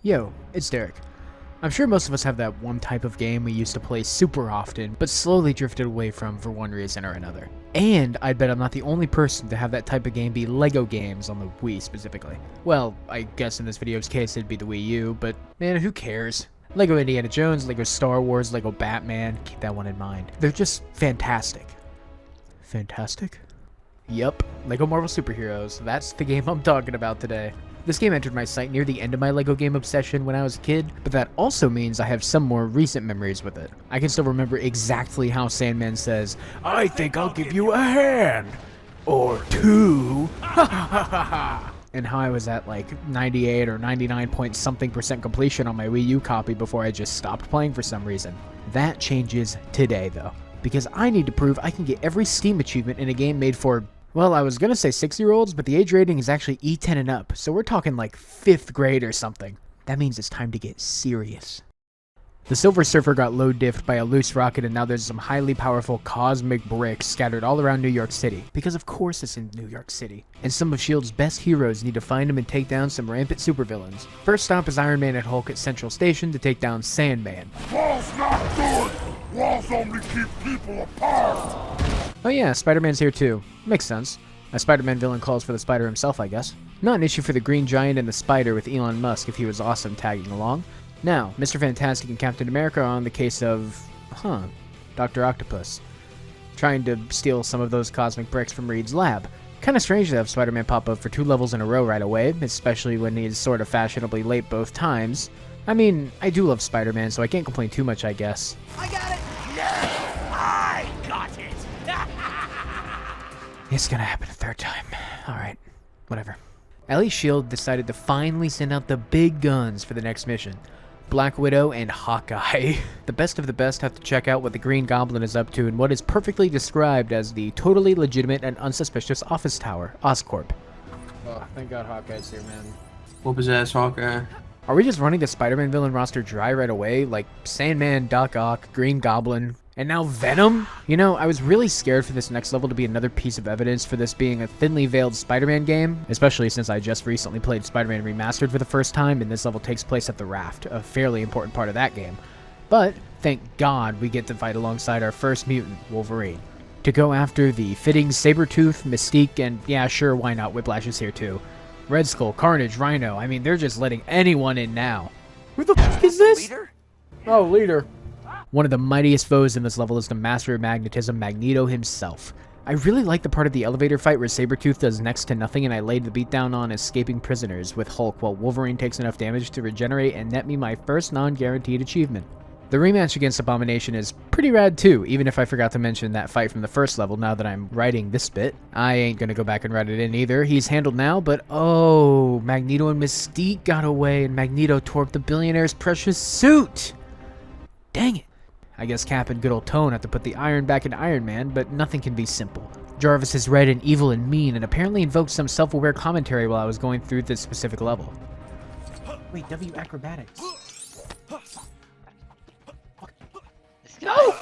Yo, it's Derek. I'm sure most of us have that one type of game we used to play super often, but slowly drifted away from for one reason or another. And I'd bet I'm not the only person to have that type of game be LEGO games on the Wii specifically. Well, I guess in this video's case it'd be the Wii U, but man, who cares? LEGO Indiana Jones, LEGO Star Wars, LEGO Batman, keep that one in mind. They're just fantastic. Fantastic? Yup, LEGO Marvel Superheroes, that's the game I'm talking about today. This game entered my sight near the end of my LEGO game obsession when I was a kid, but that also means I have some more recent memories with it. I can still remember exactly how Sandman says, "I think I'll give you a hand! Or two!" And how I was at like 98 or 99 point something percent completion on my Wii U copy before I just stopped playing for some reason. That changes today though, because I need to prove I can get every Steam achievement in a game made for, well, I was gonna say 6-year-olds, but the age rating is actually E10 and up, so we're talking like 5th grade or something. That means it's time to get serious. The Silver Surfer got low diffed by a loose rocket, and now there's some highly powerful cosmic bricks scattered all around New York City, because of course it's in New York City. And some of S.H.I.E.L.D.'s best heroes need to find them and take down some rampant supervillains. First stop is Iron Man and Hulk at Central Station to take down Sandman. Walls not good! Walls only keep people apart! Oh yeah, Spider-Man's here too. Makes sense. A Spider-Man villain calls for the spider himself, I guess. Not an issue for the Green Giant and the Spider with Elon Musk if he was awesome tagging along. Now, Mr. Fantastic and Captain America are on the case of, Dr. Octopus. Trying to steal some of those cosmic bricks from Reed's lab. Kinda strange to have Spider-Man pop up for 2 levels in a row right away, especially when he's sort of fashionably late both times. I mean, I do love Spider-Man, so I can't complain too much, I guess. I got it! Yes! I got it! It's gonna happen a 3rd time. Alright, whatever. At least S.H.I.E.L.D. decided to finally send out the big guns for the next mission. Black Widow and Hawkeye. The best of the best have to check out what the Green Goblin is up to in what is perfectly described as the totally legitimate and unsuspicious office tower, Oscorp. Oh, thank God Hawkeye's here, man. Whoop his ass, Hawkeye. Are we just running the Spider-Man villain roster dry right away? Like Sandman, Doc Ock, Green Goblin, and now Venom? You know, I was really scared for this next level to be another piece of evidence for this being a thinly veiled Spider-Man game, especially since I just recently played Spider-Man Remastered for the first time, and this level takes place at the Raft, a fairly important part of that game. But, thank God we get to fight alongside our first mutant, Wolverine, to go after the fitting Sabretooth, Mystique, and yeah, sure, why not, Whiplash is here too. Red Skull, Carnage, Rhino, I mean, they're just letting anyone in now. Who the fuck is this? Leader? Oh, leader. One of the mightiest foes in this level is the Master of Magnetism, Magneto himself. I really like the part of the elevator fight where Sabretooth does next to nothing and I laid the beatdown on escaping prisoners with Hulk while Wolverine takes enough damage to regenerate and net me my first non-guaranteed achievement. The rematch against Abomination is pretty rad too, even if I forgot to mention that fight from the first level now that I'm writing this bit. I ain't gonna go back and write it in either. He's handled now, but oh, Magneto and Mystique got away and Magneto tore up the billionaire's precious suit! Dang it. I guess Cap and good old Tone have to put the iron back in Iron Man, but nothing can be simple. Jarvis is red and evil and mean and apparently invoked some self-aware commentary while I was going through this specific level. Wait, W acrobatics. No!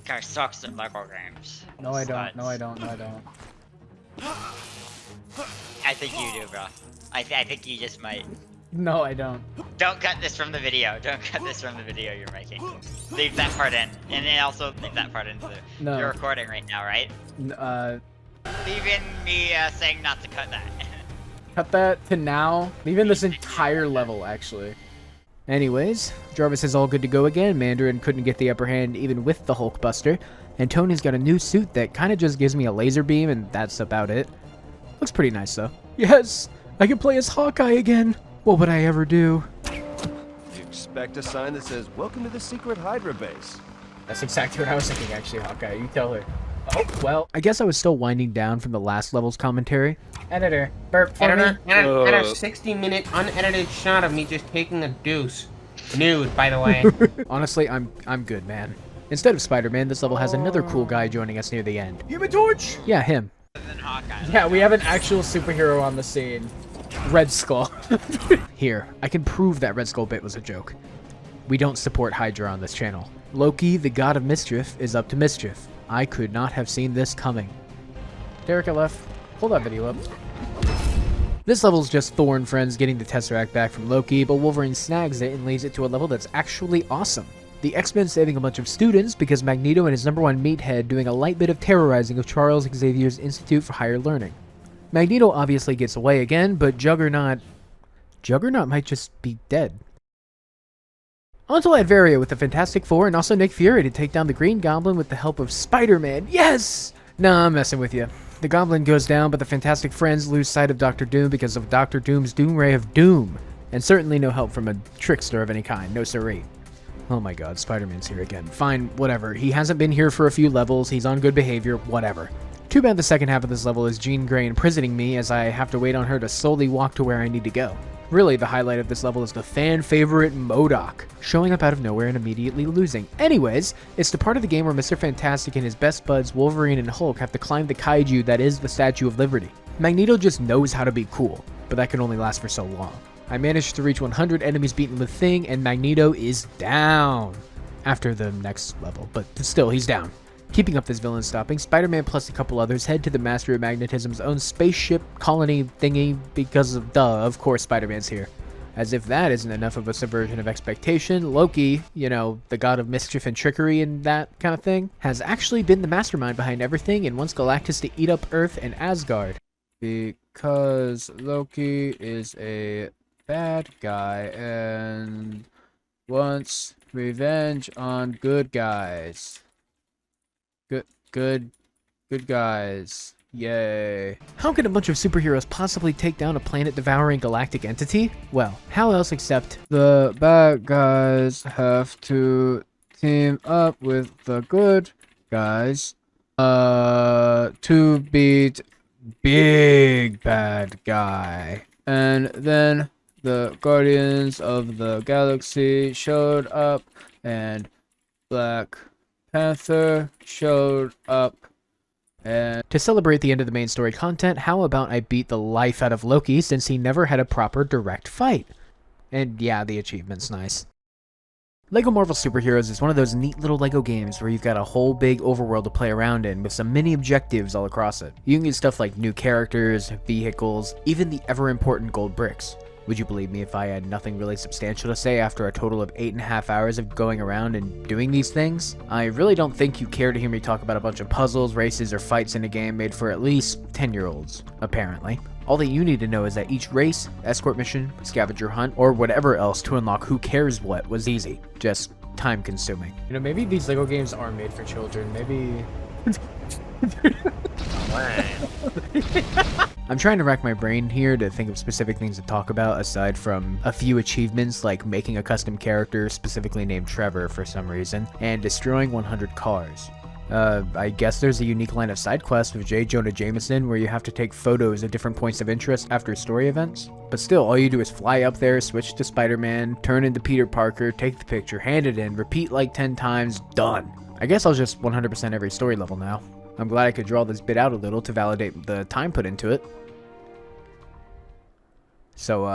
Guy sucks at LEGO games. No, I don't. Sucks. No, I don't. No, I don't. I think you do, bro. I think you just might. No, I don't. Don't cut this from the video. Don't cut this from the video you're making. Leave that part in. And then also leave that part into the... No. You're recording right now, right? Leave in me saying not to cut that. Cut that to now. Even this entire level, actually. Anyways, Jarvis is all good to go again. Mandarin couldn't get the upper hand even with the Hulkbuster. And Tony's got a new suit that kind of just gives me a laser beam, and that's about it. Looks pretty nice, though. Yes! I can play as Hawkeye again! What would I ever do? You expect a sign that says, "Welcome to the secret Hydra base." That's exactly what I was thinking, actually, Hawkeye. You tell her. Oh, well, I guess I was still winding down from the last level's commentary. Editor, burp for me. And a 60-minute unedited shot of me just taking a deuce. Nude, by the way. Honestly, I'm good, man. Instead of Spider-Man, this level has another cool guy joining us near the end. Human Torch! Yeah, him. Than Hawkeye. Yeah, we have an actual superhero on the scene. Red Skull. Here, I can prove that Red Skull bit was a joke. We don't support Hydra on this channel. Loki, the god of mischief, is up to mischief. I could not have seen this coming. Derek LF, hold that video up. This level is just Thor and friends getting the Tesseract back from Loki, but Wolverine snags it and leads it to a level that's actually awesome. The X-Men saving a bunch of students because Magneto and his #1 meathead doing a light bit of terrorizing of Charles Xavier's Institute for Higher Learning. Magneto obviously gets away again, but Juggernaut might just be dead. On to Latveria with the Fantastic Four and also Nick Fury to take down the Green Goblin with the help of Spider-Man. Yes! Nah, I'm messing with you. The Goblin goes down, but the Fantastic Friends lose sight of Doctor Doom because of Doctor Doom's Doom Ray of Doom. And certainly no help from a trickster of any kind, no siree. Oh my god, Spider-Man's here again. Fine, whatever. He hasn't been here for a few levels, he's on good behavior, whatever. Too bad the second half of this level is Jean Grey imprisoning me as I have to wait on her to slowly walk to where I need to go. Really, the highlight of this level is the fan favorite MODOK, showing up out of nowhere and immediately losing. Anyways, it's the part of the game where Mr. Fantastic and his best buds Wolverine and Hulk have to climb the kaiju that is the Statue of Liberty. Magneto just knows how to be cool, but that can only last for so long. I managed to reach 100 enemies beaten with Thing, and Magneto is down after the next level, but still, he's down. Keeping up this villain stopping, Spider-Man plus a couple others head to the Master of Magnetism's own spaceship colony thingy because of course Spider-Man's here. As if that isn't enough of a subversion of expectation, Loki, you know, the god of mischief and trickery and that kind of thing, has actually been the mastermind behind everything and wants Galactus to eat up Earth and Asgard. Because Loki is a bad guy and wants revenge on good guys. Good guys. Yay. How can a bunch of superheroes possibly take down a planet-devouring galactic entity? Well, how else except the bad guys have to team up with the good guys to beat big bad guy. And then the Guardians of the Galaxy showed up and Black Panther showed up. And to celebrate the end of the main story content, how about I beat the life out of Loki since he never had a proper direct fight? And yeah, the achievement's nice. LEGO Marvel Superheroes is one of those neat little LEGO games where you've got a whole big overworld to play around in with some mini objectives all across it. You can get stuff like new characters, vehicles, even the ever-important gold bricks. Would you believe me if I had nothing really substantial to say after a total of 8.5 hours of going around and doing these things? I really don't think you care to hear me talk about a bunch of puzzles, races, or fights in a game made for at least 10-year-olds, apparently. All that you need to know is that each race, escort mission, scavenger hunt, or whatever else to unlock who cares what was easy. Just time consuming. You know, maybe these LEGO games are made for children, maybe... I'm trying to rack my brain here to think of specific things to talk about aside from a few achievements like making a custom character specifically named Trevor for some reason and destroying 100 cars. I guess there's a unique line of side quests with J. Jonah Jameson where you have to take photos at different points of interest after story events. But still, all you do is fly up there, switch to Spider-Man, turn into Peter Parker, take the picture, hand it in, repeat like 10 times, done. I guess I'll just 100% every story level now. I'm glad I could draw this bit out a little to validate the time put into it. So,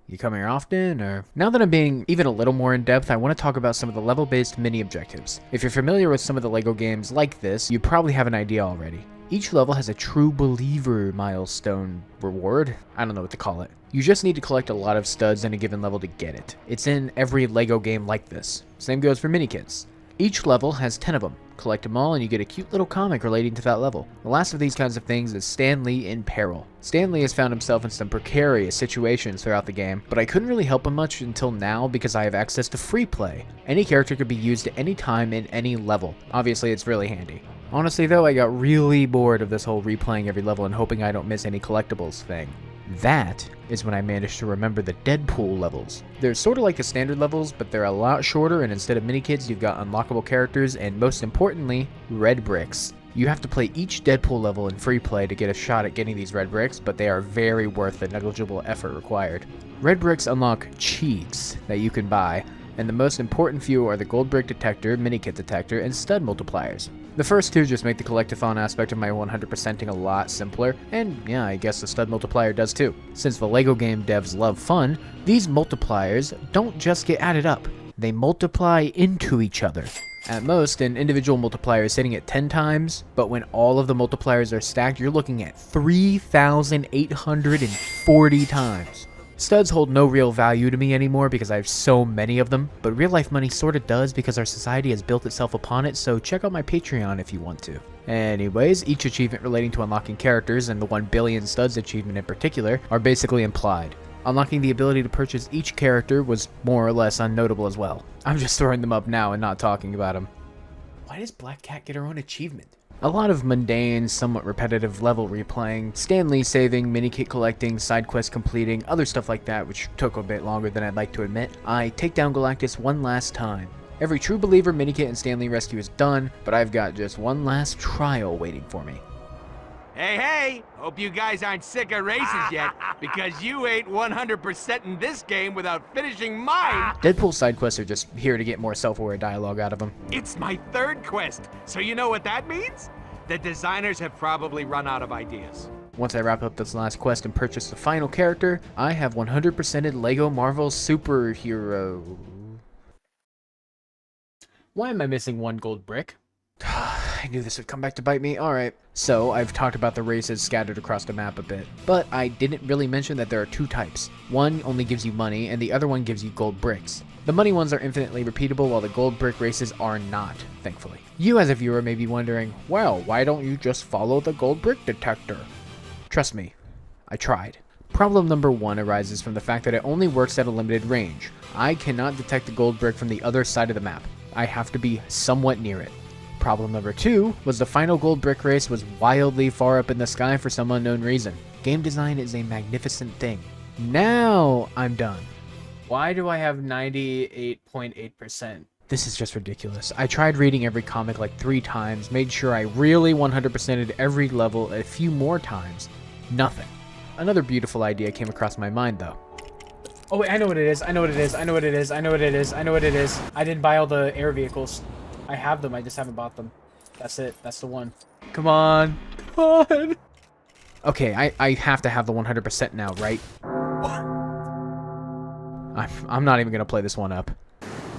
you come here often, or? Now that I'm being even a little more in-depth, I want to talk about some of the level-based mini-objectives. If you're familiar with some of the LEGO games like this, you probably have an idea already. Each level has a true believer milestone reward. I don't know what to call it. You just need to collect a lot of studs in a given level to get it. It's in every LEGO game like this. Same goes for mini-kits. Each level has 10 of them. Collect them all and you get a cute little comic relating to that level. The last of these kinds of things is Stan Lee in Peril. Stan Lee has found himself in some precarious situations throughout the game, but I couldn't really help him much until now because I have access to free play. Any character could be used at any time in any level. Obviously, it's really handy. Honestly though, I got really bored of this whole replaying every level and hoping I don't miss any collectibles thing. That is when I managed to remember the Deadpool levels. They're sort of like the standard levels, but they're a lot shorter, and instead of mini-kits, you've got unlockable characters, and most importantly, red bricks. You have to play each Deadpool level in free play to get a shot at getting these red bricks, but they are very worth the negligible effort required. Red bricks unlock cheats that you can buy, and the most important few are the gold brick detector, mini-kit detector, and stud multipliers. The first two just make the collectathon aspect of my 100%ing a lot simpler, and yeah, I guess the stud multiplier does too. Since the LEGO game devs love fun, these multipliers don't just get added up, they multiply into each other. At most, an individual multiplier is sitting at 10 times, but when all of the multipliers are stacked, you're looking at 3,840 times. Studs hold no real value to me anymore because I have so many of them, but real life money sorta does because our society has built itself upon it, so check out my Patreon if you want to. Anyways, each achievement relating to unlocking characters, and the 1 billion studs achievement in particular, are basically implied. Unlocking the ability to purchase each character was more or less unnotable as well. I'm just throwing them up now and not talking about them. Why does Black Cat get her own achievement? A lot of mundane, somewhat repetitive level replaying, Stan Lee saving, mini-kit collecting, side quest completing, other stuff like that which took a bit longer than I'd like to admit. I take down Galactus one last time. Every True Believer mini-kit and Stan Lee rescue is done, but I've got just one last trial waiting for me. Hey! Hope you guys aren't sick of races yet, because you ain't 100% in this game without finishing mine! Deadpool's side quests are just here to get more self-aware dialogue out of them. It's my 3rd quest, so you know what that means? The designers have probably run out of ideas. Once I wrap up this last quest and purchase the final character, I have 100%ed LEGO Marvel Superhero. Why am I missing 1 gold brick? I knew this would come back to bite me. Alright, so I've talked about the races scattered across the map a bit, but I didn't really mention that there are 2 types. One only gives you money, and the other one gives you gold bricks. The money ones are infinitely repeatable, while the gold brick races are not, thankfully. You as a viewer may be wondering, well, why don't you just follow the gold brick detector? Trust me, I tried. Problem number 1 arises from the fact that it only works at a limited range. I cannot detect the gold brick from the other side of the map. I have to be somewhat near it. Problem number 2 was the final gold brick race was wildly far up in the sky for some unknown reason. Game design is a magnificent thing. Now I'm done. Why do I have 98.8%? This is just ridiculous. I tried reading every comic like 3 times, made sure I really 100%ed every level a few more times. Nothing. Another beautiful idea came across my mind though. Oh wait, I know what it is. I know what it is. I know what it is. I know what it is. I know what it is. I didn't buy all the air vehicles. I have them, I just haven't bought them. That's it. That's the one. Come on. Come on. Okay, I have to have the 100% now, right? I'm not even going to play this one up.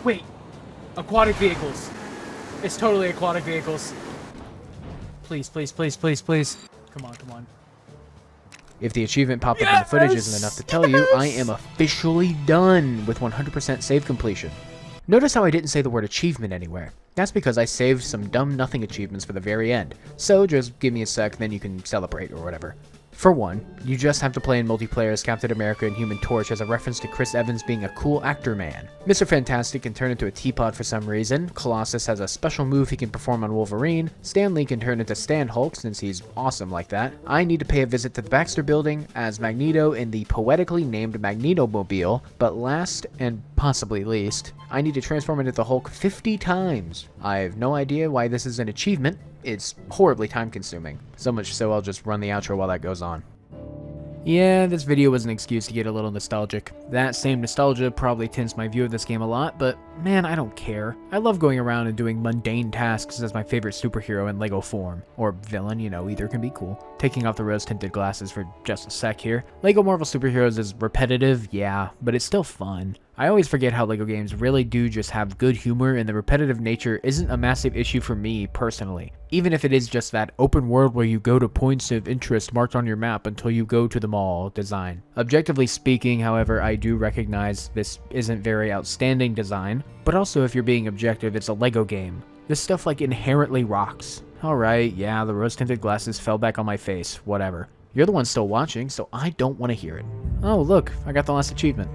Wait. Aquatic vehicles. It's totally aquatic vehicles. Please, please, please, please, please. Come on, come on. If the achievement pop-up in the footage isn't enough to tell you, I am officially done with 100% save completion. Notice how I didn't say the word achievement anywhere. That's because I saved some dumb nothing achievements for the very end. So just give me a sec, then you can celebrate or whatever. For one, you just have to play in multiplayer as Captain America and Human Torch as a reference to Chris Evans being a cool actor man. Mr. Fantastic can turn into a teapot for some reason, Colossus has a special move he can perform on Wolverine, Stan Lee can turn into Stan Hulk since he's awesome like that. I need to pay a visit to the Baxter Building as Magneto in the poetically named Magnetomobile, but last and possibly least, I need to transform into the Hulk 50 times. I have no idea why this is an achievement. It's horribly time consuming. So much so I'll just run the outro while that goes on. Yeah, this video was an excuse to get a little nostalgic. That same nostalgia probably tints my view of this game a lot, but man, I don't care. I love going around and doing mundane tasks as my favorite superhero in LEGO form. Or villain, you know, either can be cool. Taking off the rose-tinted glasses for just a sec here. LEGO Marvel Superheroes is repetitive, yeah, but it's still fun. I always forget how LEGO games really do just have good humor, and the repetitive nature isn't a massive issue for me personally. Even if it is just that open world where you go to points of interest marked on your map until you go to the mall design. Objectively speaking, however, I do recognize this isn't very outstanding design, but also if you're being objective, it's a LEGO game. This stuff like inherently rocks. Alright, yeah, the rose-tinted glasses fell back on my face, whatever. You're the one still watching, so I don't want to hear it. Oh look, I got the last achievement.